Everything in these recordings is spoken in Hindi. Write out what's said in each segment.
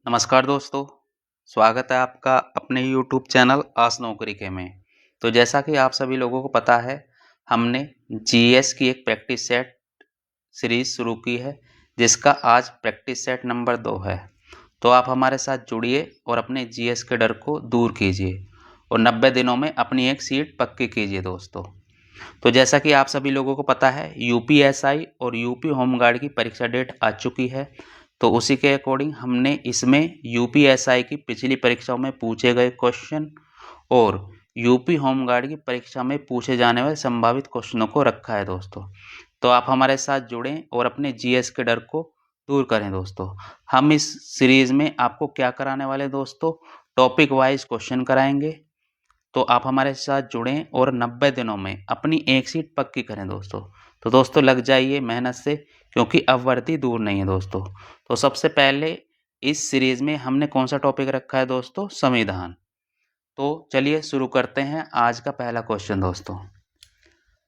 नमस्कार दोस्तों, स्वागत है आपका अपने YouTube चैनल आस नौकरी के में। तो जैसा कि आप सभी लोगों को पता है, हमने जीएस की एक प्रैक्टिस सेट सीरीज शुरू की है, जिसका आज प्रैक्टिस सेट नंबर 2 है। तो आप हमारे साथ जुड़िए और अपने जीएस के डर को दूर कीजिए और 90 दिनों में अपनी एक सीट पक्की कीजिए दोस्तों। तो जैसा कि आप सभी लोगों को पता है, यूपीएसआई और यूपी होमगार्ड की परीक्षा डेट आ चुकी है। तो उसी के अकॉर्डिंग हमने इसमें यूपीएसआई की पिछली परीक्षाओं में पूछे गए क्वेश्चन और यूपी होमगार्ड की परीक्षा में पूछे जाने वाले संभावित क्वेश्चनों को रखा है दोस्तों। तो आप हमारे साथ जुड़ें और अपने जीएस के डर को दूर करें दोस्तों। हम इस सीरीज में आपको क्या कराने वाले दोस्तों, टॉपिक वाइज क्वेश्चन कराएंगे। तो आप हमारे साथ जुड़ें और 90 दिनों में अपनी एक सीट पक्की करें दोस्तों। तो दोस्तों लग जाइए मेहनत से, क्योंकि अब वर्दी दूर नहीं है दोस्तों। तो सबसे पहले इस सीरीज में हमने कौन सा टॉपिक रखा है दोस्तों, संविधान। तो चलिए शुरू करते हैं आज का पहला क्वेश्चन दोस्तों।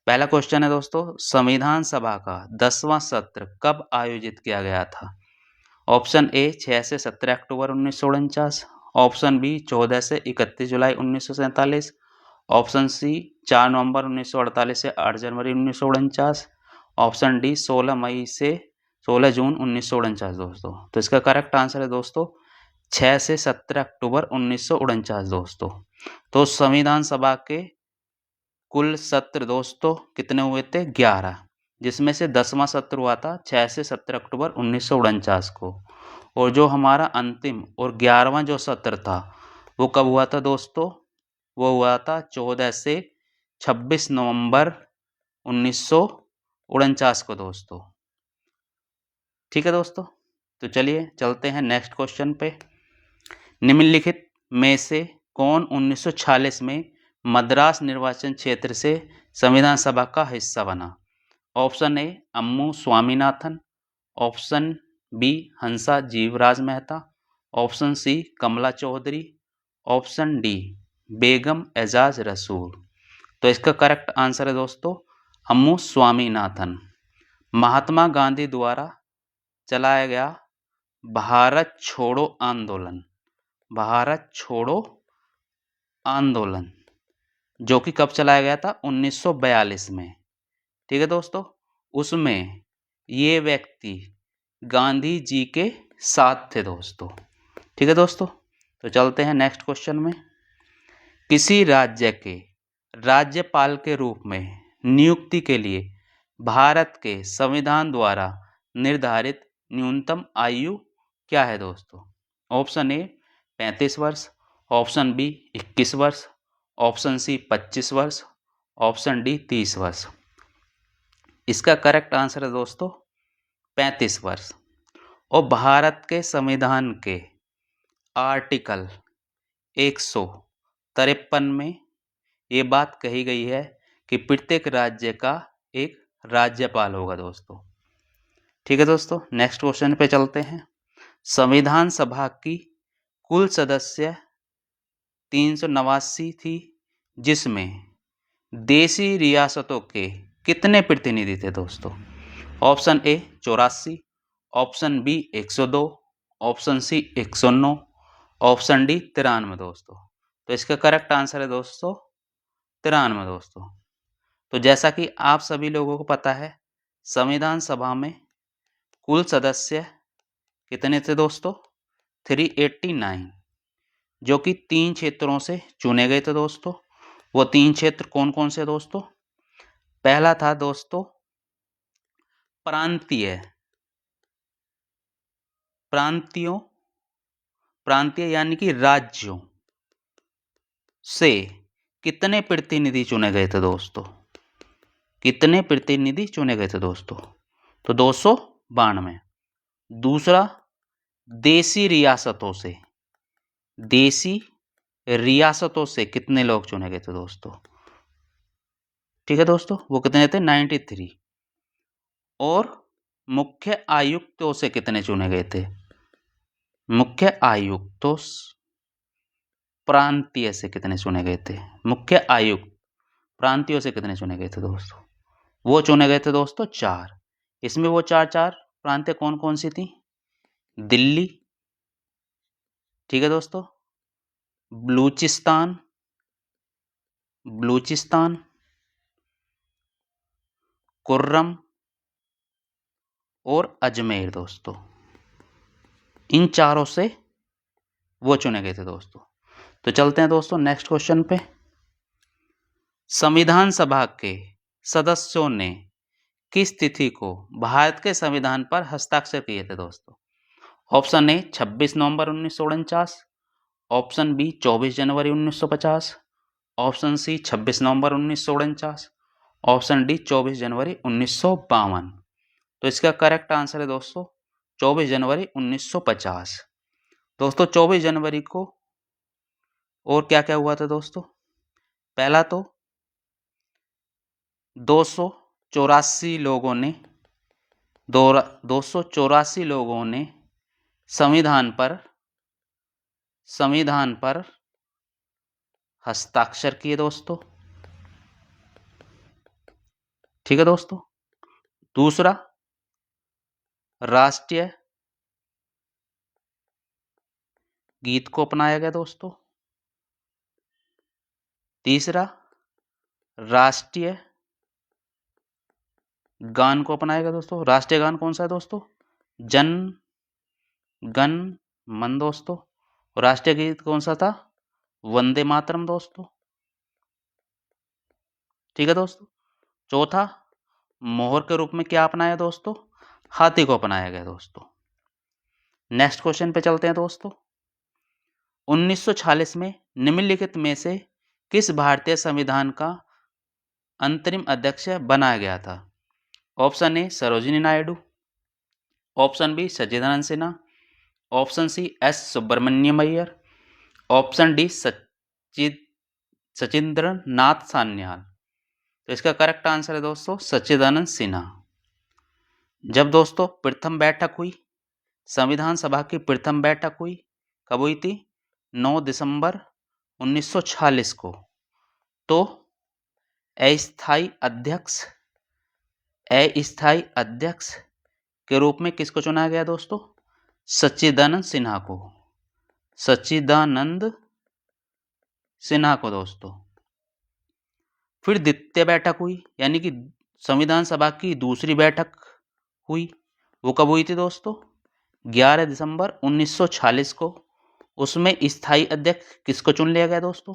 पहला क्वेश्चन है दोस्तों, संविधान सभा का 10वां सत्र कब आयोजित किया गया था? ऑप्शन ए 6 से 17 अक्टूबर 1949, ऑप्शन बी 14 से 31 जुलाई 1947, ऑप्शन सी 4 नवंबर 1948 से 8 जनवरी 1949, ऑप्शन डी 16 मई से 16 जून 1949 दोस्तों। तो इसका करेक्ट आंसर है दोस्तों 6 से 17 अक्टूबर 1949 दोस्तों। तो संविधान सभा के कुल सत्र दोस्तों कितने हुए थे? 11, जिसमें से 10वां सत्र हुआ था 6 से 17 अक्टूबर 1949 को। और जो हमारा अंतिम और 11वां जो सत्र था वो कब हुआ था दोस्तों? वो हुआ था 14 से 26 नवंबर 1949 को दोस्तों। ठीक है दोस्तों, तो चलिए चलते हैं नेक्स्ट क्वेश्चन पे। निम्नलिखित में से कौन 1946 में मद्रास निर्वाचन क्षेत्र से संविधान सभा का हिस्सा बना? Option A Ammu Swaminathan, option B Hansa Jivraj Mehta, option C Kamla Chaudhary, option D Begum Aizaz Rasul. तो इसका करेक्ट आंसर है दोस्तों अम्मू स्वामीनाथन। महात्मा गांधी द्वारा चलाया गया भारत छोड़ो आंदोलन, भारत छोड़ो आंदोलन जो कि कब चलाया गया था? 1942 में। ठीक है दोस्तों, उसमें ये व्यक्ति गांधी जी के साथ थे दोस्तों। ठीक है दोस्तों, तो चलते हैं नेक्स्ट क्वेश्चन में। किसी राज्य के राज्यपाल के रूप में नियुक्ति के लिए भारत के संविधान द्वारा निर्धारित न्यूनतम आयु क्या है दोस्तों? ऑप्शन ए 35 वर्ष, ऑप्शन बी 21 वर्ष, ऑप्शन सी 25 वर्ष, ऑप्शन डी 30 वर्ष। इसका करेक्ट आंसर है दोस्तों 35 वर्ष। और भारत के संविधान के आर्टिकल 153 में ये बात कही गई है कि प्रत्येक राज्य का एक राज्यपाल होगा दोस्तों। ठीक है दोस्तों, नेक्स्ट क्वेश्चन पे चलते हैं। संविधान सभा की कुल सदस्य 389 थी, जिसमें देशी रियासतों के कितने प्रतिनिधि थे दोस्तों? Option A 84, option B 102, option C 109, option D 93 दोस्तों। तो इसका करेक्ट आंसर है दोस्तों 93 दोस्तों। तो जैसा कि आप सभी लोगों को पता है, संविधान सभा में कुल सदस्य कितने थे दोस्तों? 389, जो कि 3 क्षेत्रों से चुने गए थे दोस्तों। वो 3 क्षेत्र कौन कौन से दोस्तों? पहला था दोस्तों प्रांतीय, प्रांतीय यानी कि राज्यों से कितने प्रतिनिधि चुने गए थे दोस्तों? कितने प्रतिनिधि चुने गए थे दोस्तों? तो 292। दूसरा देशी रियासतों से, देशी रियासतों से कितने लोग चुने गए थे दोस्तों? ठीक है दोस्तों, वो कितने थे? 93। और मुख्य आयुक्तों से कितने चुने गए थे? मुख्य आयुक्तों प्रांतीय से कितने चुने गए थे? मुख्य आयुक्त प्रांतीयों से कितने चुने गए थे दोस्तों? वो चुने गए थे दोस्तों 4। इसमें वो चार प्रांतीय कौन कौन सी थी? दिल्ली, ठीक है दोस्तों, बलूचिस्तान, बलूचिस्तान, कुर्रम और अजमेर दोस्तों, इन चारों से वो चुने गए थे दोस्तों। तो चलते हैं दोस्तों नेक्स्ट क्वेश्चन पे। संविधान सभा के सदस्यों ने किस तिथि को भारत के संविधान पर हस्ताक्षर किए थे दोस्तों? ऑप्शन ए 26 नवंबर 1949, ऑप्शन बी 24 जनवरी 1950, ऑप्शन सी 26 नवंबर 1949, ऑप्शन डी 24 जनवरी 1952। तो इसका करेक्ट आंसर है दोस्तों 24 जनवरी 1950। दोस्तों 24 जनवरी को और क्या क्या हुआ था दोस्तों? पहला तो 284 लोगों ने 284 लोगों ने संविधान पर हस्ताक्षर किए दोस्तों। ठीक है दोस्तों। दूसरा, राष्ट्रीय गीत को अपनाया गया दोस्तों। तीसरा, राष्ट्रीय गान को अपनाया गया दोस्तों। राष्ट्रीय गान कौन सा है दोस्तों? जन गण मन दोस्तों। राष्ट्रीय गीत कौन सा था? वंदे मातरम दोस्तों। ठीक है दोस्तों। चौथा, मोहर के रूप में क्या अपनाया दोस्तों? हाथी को अपनाया गया दोस्तों। नेक्स्ट क्वेश्चन पे चलते हैं दोस्तों। 1946 में निम्नलिखित में से किस भारतीय संविधान का अंतरिम अध्यक्ष बनाया गया था? Option A Sarojini Naidu, option B Sachchidananda Sinha, option C S Subramaniam Iyer, option D Sachindra Nath Sanyal. तो इसका करेक्ट आंसर है दोस्तों सच्चिदानंद सिन्हा। जब दोस्तों प्रथम बैठक हुई, संविधान सभा की प्रथम बैठक हुई, कब हुई थी? 9 दिसंबर 1946 को। तो अस्थायी अध्यक्ष के रूप में किसको चुना गया दोस्तों? सच्चिदानंद सिन्हा को। सच्चिदानंद सिन्हा को दोस्तों। फिर द्वितीय बैठक हुई, यानी कि संविधान सभा की दूसरी बैठक हुई। वो कब हुई थी दोस्तों? 11 दिसंबर 1946 को। उसमें स्थायी अध्यक्ष किसको चुन लिया गया दोस्तों?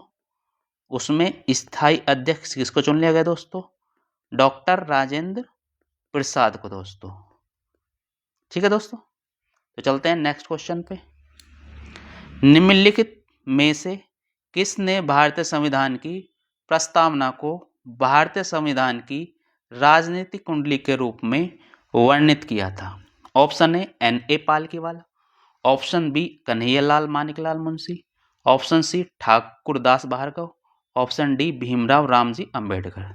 उसमें स्थायी अध्यक्ष किसको चुन लिया गया दोस्तों? डॉक्टर राजेंद्र प्रसाद को दोस्तों। ठीक है दोस्तों। तो चलते हैं नेक्स्ट क्वेश्चन पे। निम्नलिखित में से किसने भारतीय संविधान की प्रस्तावना को भारतीय संविधान की राजनीतिक कुंडली के रूप में वर्णित किया था? Option A N.A. Palkhivala, option B Kanhaiyalal Maneklal Munshi, option C Thakurdas Bhargava, option D Bhimrao Ramji Ambedkar.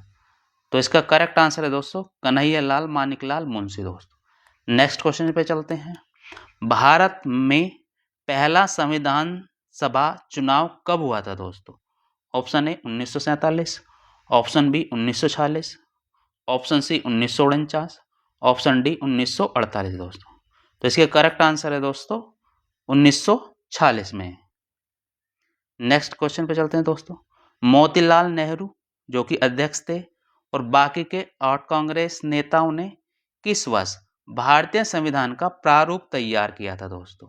तो इसका करेक्ट आंसर है दोस्तों कन्हैयालाल मानिकलाल मुंशी दोस्तों। नेक्स्ट क्वेश्चन पे चलते हैं। भारत में पहला संविधान सभा चुनाव कब हुआ था दोस्तों? Option A 1947, option B 1946, option C 1949, option D 1948 दोस्तों। तो इसके करेक्ट आंसर है दोस्तों 1946 में। नेक्स्ट क्वेश्चन पे चलते हैं दोस्तों। मोतीलाल नेहरू जो कि अध्यक्ष थे और बाकी के 8 कांग्रेस नेताओं ने किस वर्ष भारतीय संविधान का प्रारूप तैयार किया था दोस्तों?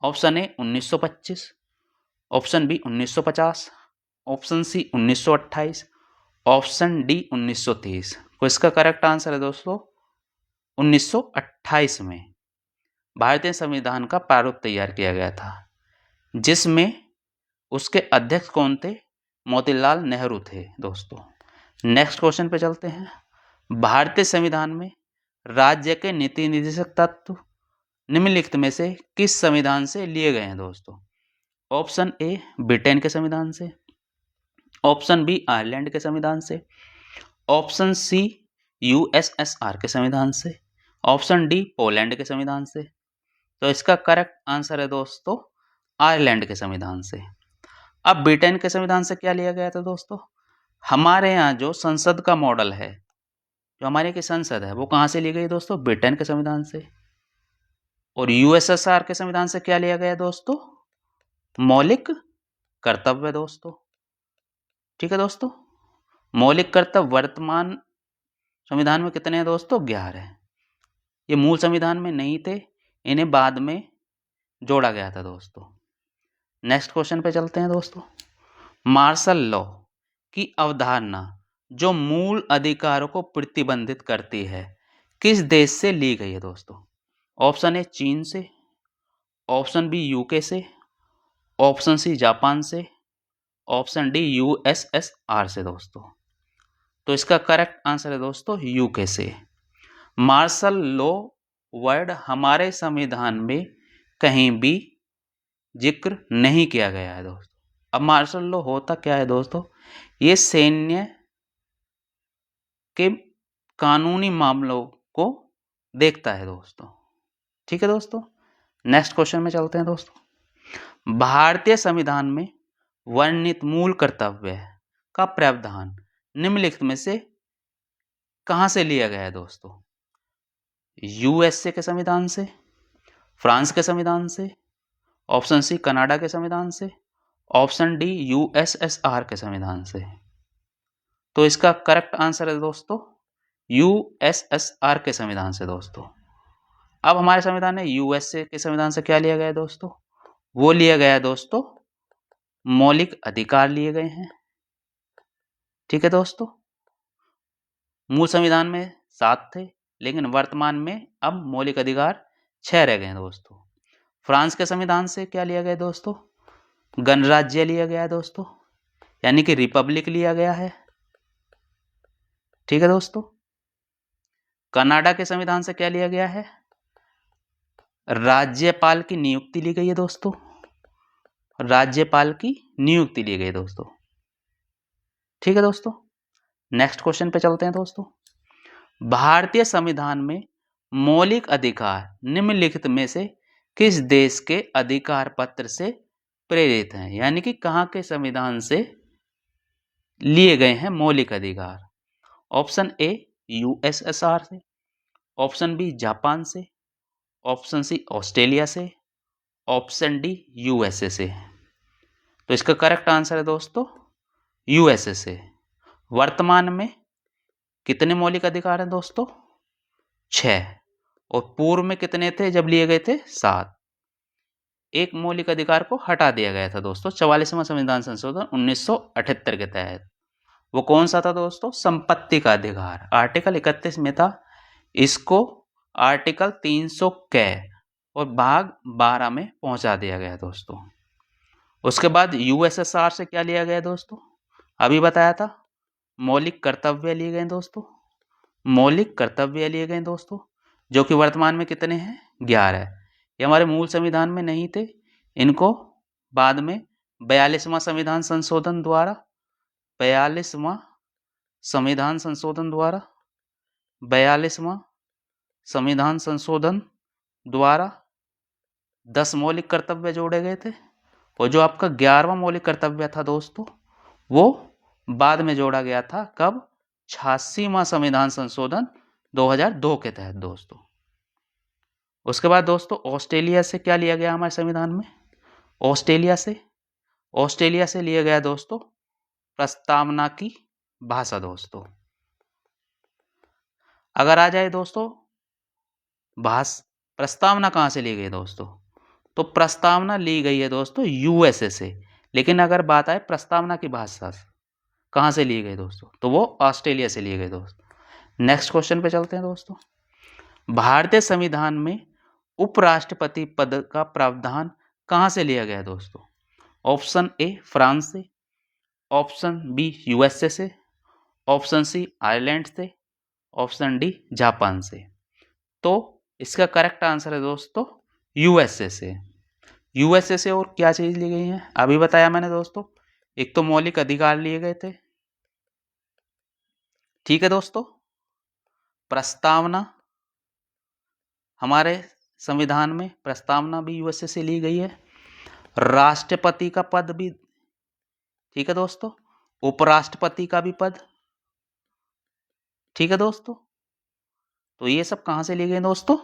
Option A 1925, option B 1950, option C 1928, option D 1930। तो इसका करेक्ट आंसर है दोस्तों 1928 में भारतीय संविधान का प्रारूप तैयार किया गया था, जिसमें उसके अध्यक्ष कौन थे? मोतीलाल नेहरू थे दोस्तों। नेक्स्ट क्वेश्चन पे चलते हैं। भारतीय संविधान में राज्य के नीति निर्देशक तत्व निम्नलिखित में से किस संविधान से लिए गए हैं दोस्तों? ऑप्शन ए ब्रिटेन के संविधान से, ऑप्शन बी आयरलैंड के संविधान से, ऑप्शन सी USSR के संविधान से, ऑप्शन डी पोलैंड के संविधान से। तो इसका करेक्ट आंसर है दोस्तों आयरलैंड के संविधान से। अब ब्रिटेन के संविधान से क्या लिया गया था दोस्तों? हमारे यहाँ जो संसद का मॉडल है, जो हमारे की संसद है, वो कहाँ से ली गई दोस्तों? ब्रिटेन के संविधान से। और USSR के संविधान से क्या लिया गया दोस्तों? मौलिक कर्तव्य दोस्तों। ठीक है दोस्तों, मौलिक कर्तव्य वर्तमान संविधान में कितने हैं दोस्तों? 11 हैं। ये मूल संविधान में नहीं थे, इन्हें बाद में जोड़ा गया था दोस्तों। नेक्स्ट क्वेश्चन पे चलते हैं दोस्तों। मार्शल लॉ की अवधारणा जो मूल अधिकारों को प्रतिबंधित करती है किस देश से ली गई है दोस्तों? ऑप्शन ए चीन से, ऑप्शन बी यूके से, ऑप्शन सी जापान से, ऑप्शन डी यूएसएसआर से दोस्तों। तो इसका करेक्ट आंसर है दोस्तों यूके से। मार्शल लॉ वर्ड हमारे संविधान में कहीं भी जिक्र नहीं किया गया है दोस्तों। अब मार्शल लॉ होता क्या है दोस्तों? ये सैन्य के कानूनी मामलों को देखता है दोस्तों। ठीक है दोस्तों, नेक्स्ट क्वेश्चन में चलते हैं दोस्तों। भारतीय संविधान में वर्णित मूल कर्तव्य का प्रावधान निम्नलिखित में से कहां से लिया गया है दोस्तों? यूएसए के संविधान से, फ्रांस के संविधान से, ऑप्शन सी कनाडा के संविधान से, ऑप्शन डी यूएसएसआर के संविधान से। तो इसका करेक्ट आंसर है दोस्तों यूएसएसआर के संविधान से दोस्तों। अब हमारे संविधान में यूएसए के संविधान से क्या लिया गया है दोस्तों? वो लिया गया है दोस्तों मौलिक अधिकार लिए गए हैं। ठीक है दोस्तों, मूल संविधान में 7 थे, लेकिन वर्तमान में अब मौलिक अधिकार 6 रह गए हैं दोस्तों। फ्रांस के संविधान से क्या लिया गया दोस्तों? गणराज्य लिया गया है दोस्तों, यानी कि रिपब्लिक लिया गया है। ठीक है दोस्तों, कनाडा के संविधान से क्या लिया गया है? राज्यपाल की नियुक्ति ली गई है दोस्तों, राज्यपाल की नियुक्ति ली गई दोस्तों। ठीक है दोस्तों, नेक्स्ट क्वेश्चन पे चलते हैं दोस्तों। भारतीय संविधान में मौलिक अधिकार निम्नलिखित में से किस देश के अधिकार पत्र से प्रेरित हैं? यानी कि कहां के संविधान से लिए गए हैं मौलिक अधिकार? ऑप्शन ए यूएसएसआर से, ऑप्शन बी जापान से, ऑप्शन सी ऑस्ट्रेलिया से, ऑप्शन डी यूएसए से। तो इसका करेक्ट आंसर है दोस्तों यूएसए से। वर्तमान में कितने मौलिक अधिकार हैं दोस्तों? 6। और पूर्व में कितने थे जब लिए गए थे? 7। एक मौलिक अधिकार को हटा दिया गया था दोस्तों 44वां संविधान संशोधन 1978 के तहत। वो कौन सा था दोस्तों? संपत्ति का अधिकार, आर्टिकल 31 में था। इसको आर्टिकल 300 कै और भाग 12 में पहुंचा दिया गया दोस्तों। उसके बाद यूएसएसआर से क्या लिया गया दोस्तों? अभी बताया था मौलिक कर्तव्य लिए गए दोस्तों, मौलिक कर्तव्य लिए गए दोस्तों, जो कि वर्तमान में कितने हैं? 11। ये हमारे मूल संविधान में नहीं थे, इनको बाद में 42वां संविधान संशोधन द्वारा 42वां संविधान संशोधन द्वारा 42वां संविधान संशोधन द्वारा 10 मौलिक कर्तव्य जोड़े गए थे। और जो आपका 11वां मौलिक कर्तव्य था दोस्तों, वो बाद में जोड़ा गया था। कब? 86वां संविधान संशोधन 2002 के तहत दोस्तों। उसके बाद दोस्तों ऑस्ट्रेलिया से क्या लिया गया हमारे संविधान में? ऑस्ट्रेलिया से लिया गया दोस्तों प्रस्तावना की भाषा दोस्तों। अगर आ जाए दोस्तों प्रस्तावना कहां से ली गई दोस्तों? तो प्रस्तावना ली गई है दोस्तों यूएसए से। लेकिन अगर बात आए प्रस्तावना की भाषा कहां से ली गई दोस्तों, तो वो ऑस्ट्रेलिया से ली गई दोस्तों। नेक्स्ट क्वेश्चन पे चलते हैं दोस्तों। भारतीय संविधान में उपराष्ट्रपति पद का प्रावधान कहां से लिया गया दोस्तों? ऑप्शन ए फ्रांस से, ऑप्शन बी यूएसए से, ऑप्शन सी आयरलैंड से, ऑप्शन डी जापान से। तो इसका करेक्ट आंसर है दोस्तों यूएसए से। यूएसए से और क्या चीज ली गई है अभी बताया मैंने दोस्तों। एक तो मौलिक अधिकार लिए गए थे। ठीक है दोस्तों, प्रस्तावना हमारे संविधान में प्रस्तावना भी यूएसए से ली गई है। राष्ट्रपति का पद भी, ठीक है दोस्तों, उपराष्ट्रपति का भी पद। ठीक है दोस्तों, तो ये सब कहां से लिए गए दोस्तों?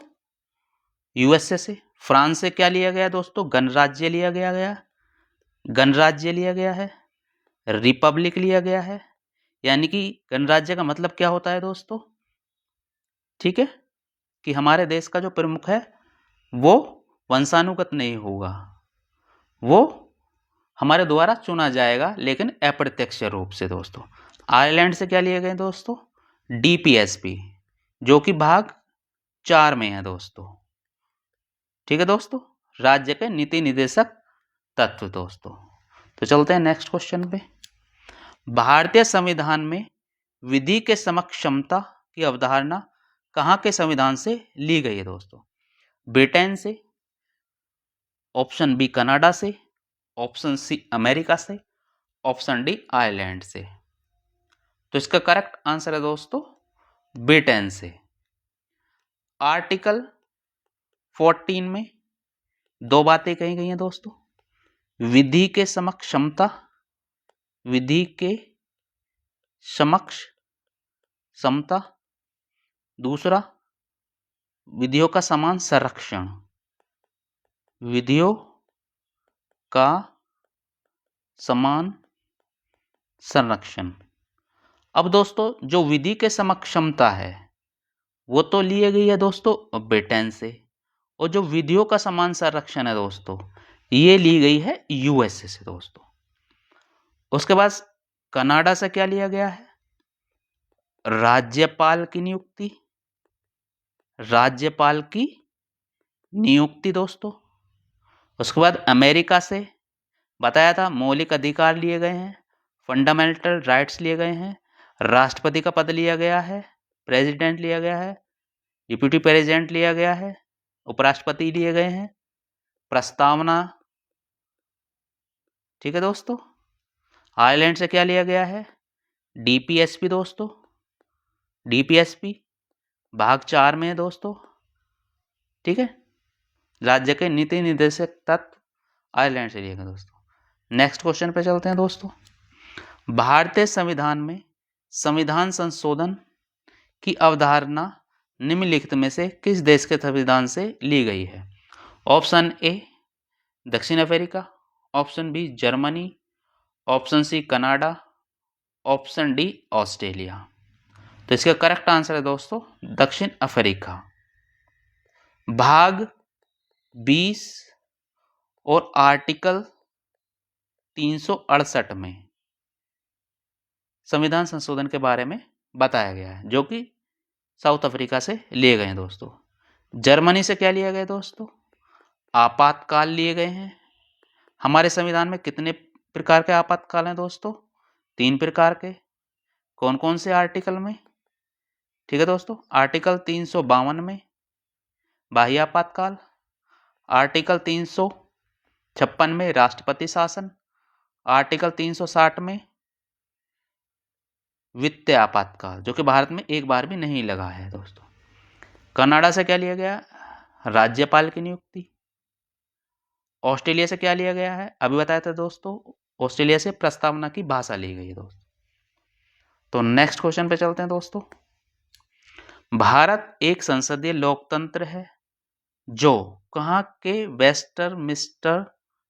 यूएसए से। फ्रांस से क्या लिया गया दोस्तों? गणराज्य लिया गया। गणराज्य लिया गया है, रिपब्लिक लिया गया है। यानी कि गणराज्य का मतलब क्या होता है दोस्तों? ठीक है, कि हमारे देश का जो प्रमुख है वो वंशानुगत नहीं होगा, वो हमारे द्वारा चुना जाएगा, लेकिन अप्रत्यक्ष रूप से दोस्तों। आयरलैंड से क्या लिए गए दोस्तों? डीपीएसपी, जो कि भाग 4 में है दोस्तों। ठीक है दोस्तों, राज्य के नीति निर्देशक तत्व दोस्तों। तो चलते हैं नेक्स्ट क्वेश्चन पे। भारतीय संविधान में विधि के समक्षमता की अवधारणा कहाँ के संविधान से ली गई है दोस्तों? ब्रिटेन से, ऑप्शन बी कनाडा से, ऑप्शन सी अमेरिका से, ऑप्शन डी आयरलैंड से। तो इसका करेक्ट आंसर है दोस्तों ब्रिटेन से। आर्टिकल 14 में दो बातें कही गई हैं दोस्तों। विधि के समक्ष समता, विधि के समक्ष समता, दूसरा विधियों का समान संरक्षण, विधियों का समान संरक्षण। अब दोस्तों जो विधि के समक्ष समता है वो तो लिए गई है दोस्तों ब्रिटेन से, और जो विधियों का समान संरक्षण है दोस्तों ये ली गई है यूएसए से दोस्तों। उसके बाद कनाडा से क्या लिया गया है? राज्यपाल की नियुक्ति, राज्यपाल की नियुक्ति दोस्तों। उसके बाद अमेरिका से बताया था मौलिक अधिकार लिए गए हैं, फंडामेंटल राइट्स लिए गए हैं, राष्ट्रपति का पद लिया गया है, प्रेसिडेंट लिया गया है, डिप्यूटी प्रेसिडेंट लिया गया है, उपराष्ट्रपति लिए गए हैं, प्रस्तावना। ठीक है दोस्तों, आयरलैंड से क्या लिया गया है? डीपीएसपी दोस्तों, डीपीएसपी भाग 4 में है दोस्तों। ठीक है, राज्य के नीति निर्देशक तत्व आयरलैंड से लिए गए दोस्तों। नेक्स्ट क्वेश्चन पे चलते हैं दोस्तों। भारतीय संविधान में संविधान संशोधन की अवधारणा निम्नलिखित में से किस देश के संविधान से ली गई है? ऑप्शन ए दक्षिण Africa, option B Germany, option C Canada, option D Australia. तो इसका करेक्ट आंसर है दोस्तों दक्षिण अफ्रीका। भाग 20 और आर्टिकल 368 में संविधान संशोधन के बारे में बताया गया है, जो कि साउथ अफ्रीका से लिए गए हैं दोस्तों। जर्मनी से क्या लिया गया दोस्तों? आपातकाल लिए गए हैं। हमारे संविधान में कितने प्रकार के आपातकाल हैं दोस्तों? 3 प्रकार के। कौन कौन से आर्टिकल में? ठीक है दोस्तों, आर्टिकल 352 में बाह्य आपातकाल, आर्टिकल 356 में राष्ट्रपति शासन, आर्टिकल 360 में वित्तीय आपातकाल, जो कि भारत में एक बार भी नहीं लगा है दोस्तों। कनाडा से क्या लिया गया? राज्यपाल की नियुक्ति। ऑस्ट्रेलिया से क्या लिया गया है? अभी बताया था दोस्तों, ऑस्ट्रेलिया से प्रस्तावना की भाषा ली गई है दोस्तों। तो नेक्स्ट क्वेश्चन पे चलते हैं दोस्तों। भारत एक संसदीय लोकतंत्र है जो कहाँ के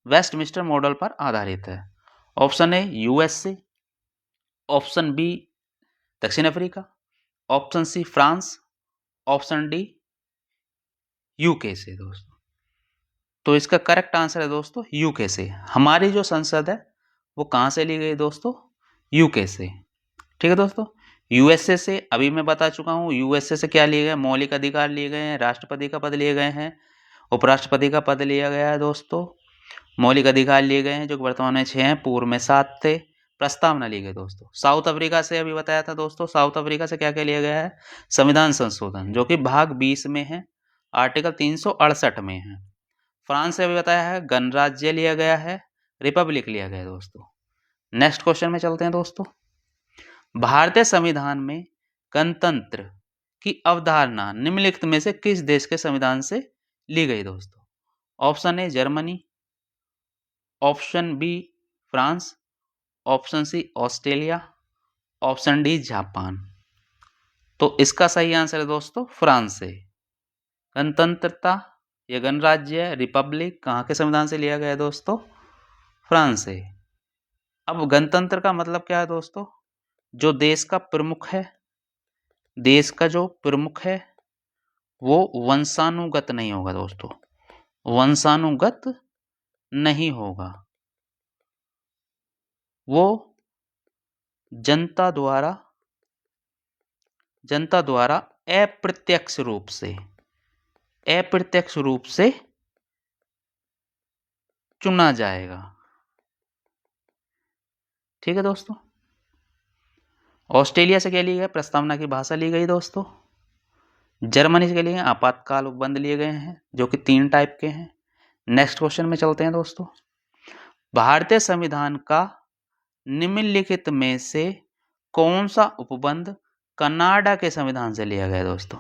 वेस्टमिंस्टर मॉडल पर आधारित है? Option A USA, option B दक्षिण Africa, option C France, option D UK से दोस्तों। तो इसका करेक्ट आंसर है दोस्तों यूके से। हमारी जो संसद है वो कहाँ से ली गई दोस्तों? यूके से। ठीक है दोस्तों, यूएसए से अभी मैं बता चुका हूँ। यूएसए से क्या लिए गए? मौलिक अधिकार लिए गए हैं, राष्ट्रपति का पद लिए गए हैं, उपराष्ट्रपति का पद लिया गया है दोस्तों, मौलिक अधिकार लिए गए हैं जो कि वर्तमान में 6 हैं, पूर्व में 7 थे, प्रस्तावना ली गई दोस्तों। साउथ अफ्रीका से अभी बताया था दोस्तों, साउथ अफ्रीका से क्या क्या लिया गया है? संविधान संशोधन, जो कि भाग 20 में है, आर्टिकल 368 में है। फ्रांस से अभी बताया है गणराज्य लिया गया है, रिपब्लिक लिया गया है दोस्तों। नेक्स्ट क्वेश्चन में चलते हैं दोस्तों। भारतीय संविधान में गणतंत्र की अवधारणा निम्नलिखित में से किस देश के संविधान से ली गई दोस्तों? Option A Germany, option B France, option C Australia, option D Japan. तो इसका सही आंसर है दोस्तों फ्रांस से। गणतंत्रता या गणराज्य रिपब्लिक कहाँ के संविधान से लिया गया है दोस्तों? फ्रांस है। अब गणतंत्र का मतलब क्या है दोस्तों? जो देश का प्रमुख है, देश का जो प्रमुख है वो वंशानुगत नहीं होगा दोस्तों, वंशानुगत नहीं होगा, वो जनता द्वारा अप्रत्यक्ष रूप से चुना जाएगा। ठीक है दोस्तों। ऑस्ट्रेलिया से क्या लिया गया? प्रस्तावना की भाषा ली गई दोस्तों। जर्मनी से क्या लिए? आपातकाल उपबंध लिए गए हैं, जो कि 3 टाइप के हैं। नेक्स्ट क्वेश्चन में चलते हैं दोस्तों। भारतीय संविधान का निम्नलिखित में से कौन सा उपबंध कनाडा के संविधान से लिया गया दोस्तों?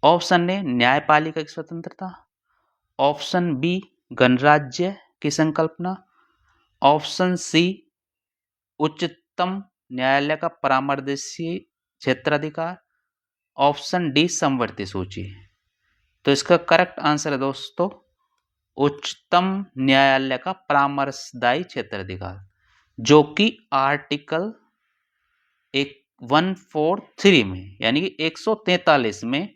ऑप्शन ए न्यायपालिका की स्वतंत्रता, ऑप्शन बी गणराज्य की संकल्पना, ऑप्शन सी उच्चतम न्यायालय का परामर्शी क्षेत्राधिकार, ऑप्शन डी समवर्ती सूची। तो इसका करेक्ट आंसर है दोस्तों उच्चतम न्यायालय का परामर्शदायी क्षेत्राधिकार, जो कि आर्टिकल 143 में यानी कि 143 में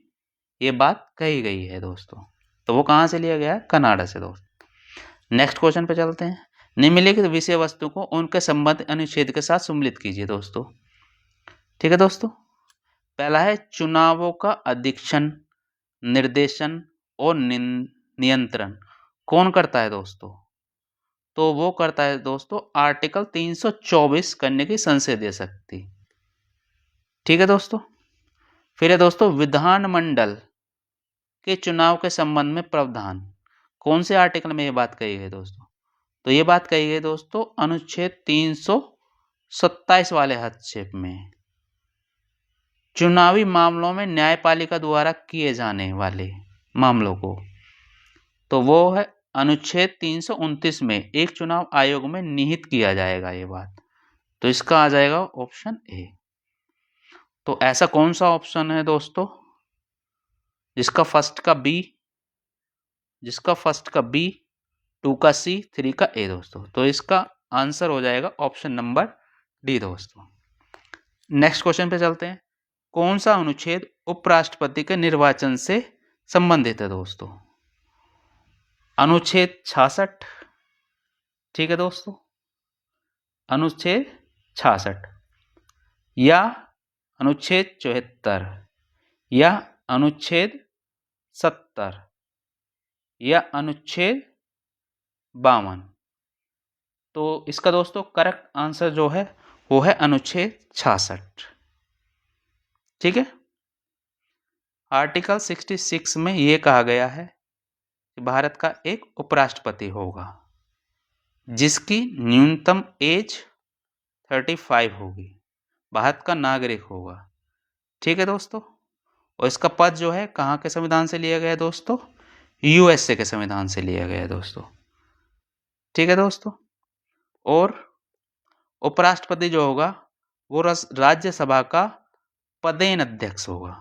ये बात कही गई है दोस्तों। तो वो कहाँ से लिया गया है? कनाडा से दोस्तों। नेक्स्ट क्वेश्चन पे चलते हैं। निम्नलिखित विषय वस्तु को उनके संबंधित अनुच्छेद के साथ सम्मिलित कीजिए दोस्तों। ठीक है दोस्तों। पहला है चुनावों का अधीक्षण, निर्देशन और नियंत्रण कौन करता है दोस्तों? तो वो करता है दोस्तों आर्टिकल 324 करने की संसदीय शक्ति। ठीक है दोस्तों। फिर है दोस्तों विधानमंडल के चुनाव के संबंध में प्रावधान कौन से आर्टिकल में ये बात कही गई दोस्तों? तो ये बात कही गई दोस्तों अनुच्छेद 327 वाले हस्तक्षेप में। चुनावी मामलों में न्यायपालिका द्वारा किए जाने वाले मामलों को, तो वो है अनुच्छेद 329 में एक चुनाव आयोग में निहित किया जाएगा ये बात। तो इसका आ जाएगा ऑप्शन ए। तो ऐसा कौन सा ऑप्शन है दोस्तों जिसका फर्स्ट का बी, 2 का सी, 3 का ए दोस्तों? तो इसका आंसर हो जाएगा ऑप्शन नंबर डी दोस्तों। नेक्स्ट क्वेश्चन पे चलते हैं। कौन सा अनुच्छेद उपराष्ट्रपति के निर्वाचन से संबंधित है दोस्तों? अनुच्छेद 66। ठीक है दोस्तों, अनुच्छेद 66 या अनुच्छेद 74 या अनुच्छेद 70 या अनुच्छेद 52। तो इसका दोस्तों करेक्ट आंसर जो है वो है अनुच्छेद 66। ठीक है। आर्टिकल 66 में ये कहा गया है कि भारत का एक उपराष्ट्रपति होगा जिसकी न्यूनतम एज 35 होगी, भारत का नागरिक होगा। ठीक है दोस्तों। और इसका पद जो है कहाँ के संविधान से लिया गया है दोस्तों? यूएसए के संविधान से लिया गया है दोस्तों। ठीक है दोस्तों। और उपराष्ट्रपति जो होगा वो राज्यसभा का पदेन अध्यक्ष होगा।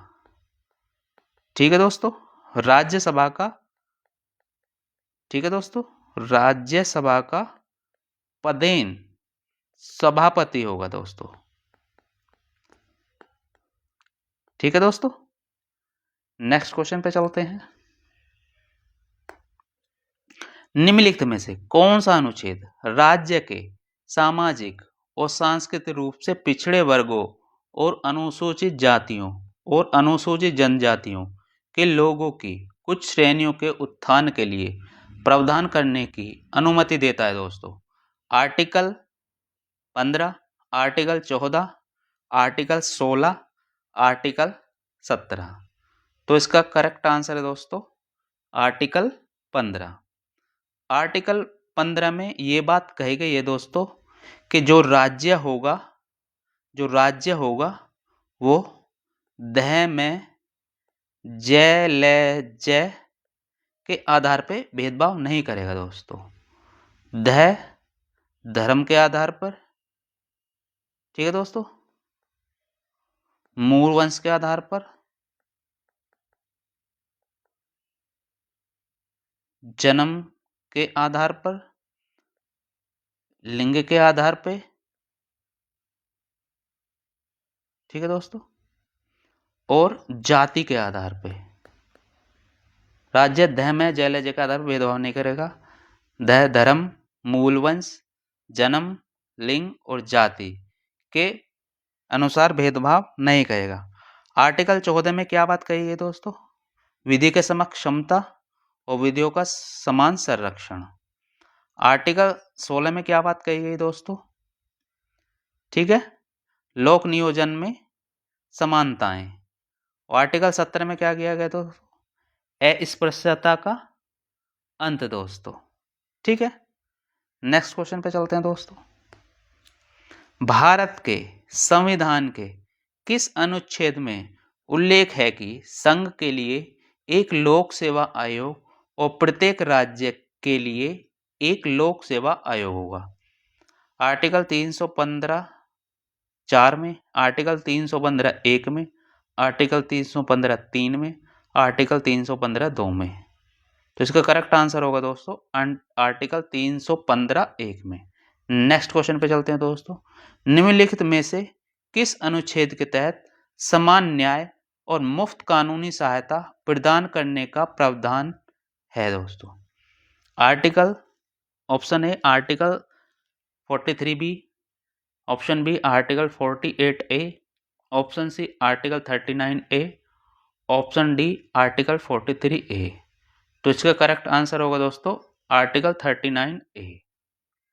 ठीक है दोस्तों, राज्यसभा का, ठीक है दोस्तों, राज्यसभा का पदेन सभापति होगा दोस्तों। ठीक है दोस्तों। नेक्स्ट क्वेश्चन पे चलते हैं। निम्नलिखित में से कौन सा अनुच्छेद राज्य के सामाजिक और सांस्कृतिक रूप से पिछड़े वर्गों और अनुसूचित जातियों और अनुसूचित जनजातियों के लोगों की कुछ श्रेणियों के उत्थान के लिए प्रावधान करने की अनुमति देता है दोस्तों? Article 15, article 14, article 16, article 17। तो इसका करेक्ट आंसर है दोस्तों आर्टिकल 15। आर्टिकल 15 में ये बात कही गई है दोस्तों कि जो राज्य होगा वो दह में जय ले जय के आधार पे भेदभाव नहीं करेगा दोस्तों। दह धर्म के आधार पर, ठीक है दोस्तों, मूल वंश के आधार पर, जन्म के आधार पर, लिंग के आधार पे, ठीक है दोस्तों, और जाति के आधार पे। राज्य धर्म में जय लय के आधार पर भेदभाव नहीं करेगा। धर्म, मूल वंश, जन्म, लिंग और जाति के अनुसार भेदभाव नहीं करेगा। आर्टिकल 14 में क्या बात कही है दोस्तों? विधि के समक्ष समता और विधियों का समान संरक्षण। आर्टिकल 16 में क्या बात कही गई दोस्तों? ठीक है, लोक नियोजन में समानताएं। आर्टिकल 17 में क्या किया गया दोस्तों? अस्पृश्यता का अंत दोस्तों। ठीक है, नेक्स्ट क्वेश्चन पे चलते हैं दोस्तों। भारत के संविधान के किस अनुच्छेद में उल्लेख है कि संघ के लिए एक लोक सेवा आयोग और प्रत्येक राज्य के लिए एक लोक सेवा आयोग होगा? आर्टिकल 315 4 में, आर्टिकल 315 1 में, आर्टिकल 315 3 में, आर्टिकल 315 2 में। तो इसका करेक्ट आंसर होगा दोस्तों आर्टिकल 315 1 में। नेक्स्ट क्वेश्चन पे चलते हैं दोस्तों। निम्नलिखित में से किस अनुच्छेद के तहत समान न्याय और मुफ्त कानूनी सहायता प्रदान करने का प्रावधान है दोस्तों? Article, option A article 43B, option B article 48A, option C article 39A, option D article 43A। तो इसका करेक्ट आंसर होगा दोस्तों आर्टिकल 39A।